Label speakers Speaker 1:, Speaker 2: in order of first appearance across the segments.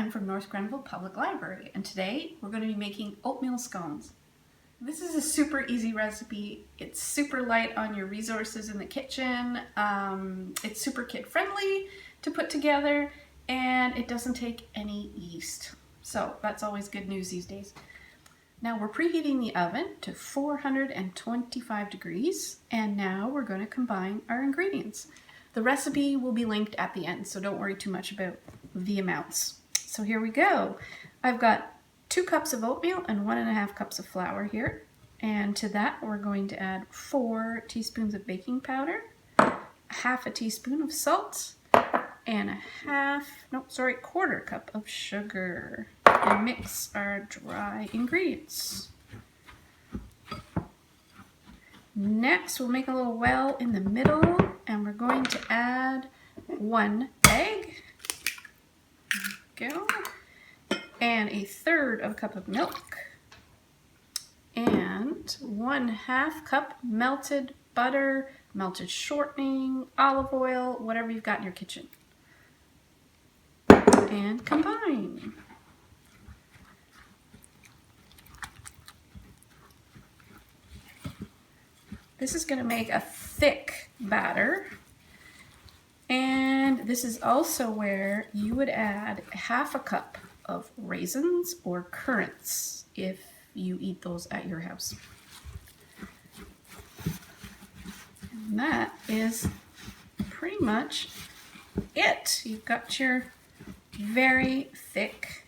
Speaker 1: Jen from North Grenville Public Library, and today we're going to be making oatmeal scones. This is a super easy recipe. It's super light on your resources in the kitchen. It's super kid friendly to put together, and it doesn't take any yeast. So that's always good news these days. Now we're preheating the oven to 425 degrees, and now we're going to combine our ingredients. The recipe will be linked at the end, so don't worry too much about the amounts. So here we go. I've got 2 cups of oatmeal and 1.5 cups of flour here. And to that we're going to add 4 teaspoons of baking powder, half a teaspoon of salt, and a quarter cup of sugar. And mix our dry ingredients. Next we'll make a little well in the middle, and we're going to add 1 egg. Go. And 1/3 cup of milk. And 1/2 cup melted butter, melted shortening, olive oil, whatever you've got in your kitchen. And combine. This is going to make a thick batter. And this is also where you would add 1/2 cup of raisins or currants if you eat those at your house. And that is pretty much it. You've got your very thick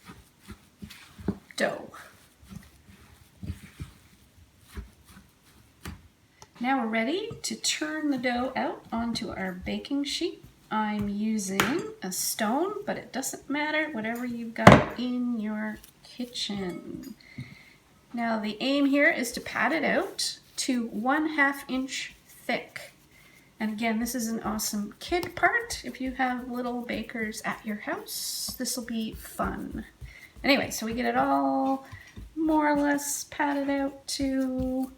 Speaker 1: dough. Now we're ready to turn the dough out onto our baking sheet. I'm using a stone, but it doesn't matter, whatever you've got in your kitchen. Now the aim here is to pat it out to 1/2 inch thick. And again, this is an awesome kid part. If you have little bakers at your house, this will be fun. Anyway, so we get it all more or less patted out to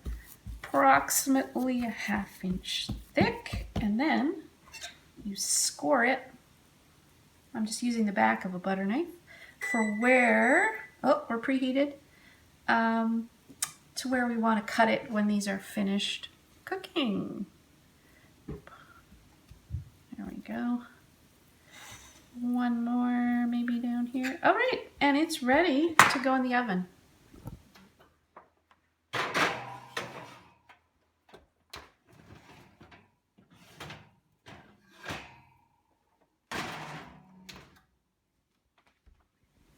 Speaker 1: approximately 1/2 inch thick, and then you score it. I'm just using the back of a butter knife for where, we're preheated, to where we want to cut it when these are finished cooking. There we go. One more maybe down here. All right, and it's ready to go in the oven.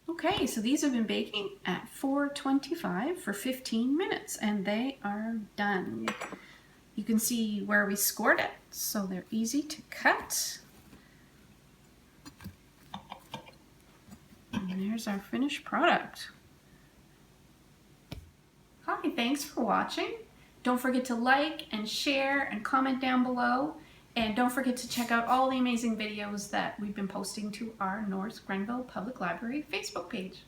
Speaker 1: Okay, so these have been baking at 425 for 15 minutes, and they are done. You can see where we scored it, so they're easy to cut. And there's our finished product. Hi, thanks for watching. Don't forget to like and share and comment down below. And don't forget to check out all the amazing videos that we've been posting to our North Grenville Public Library Facebook page.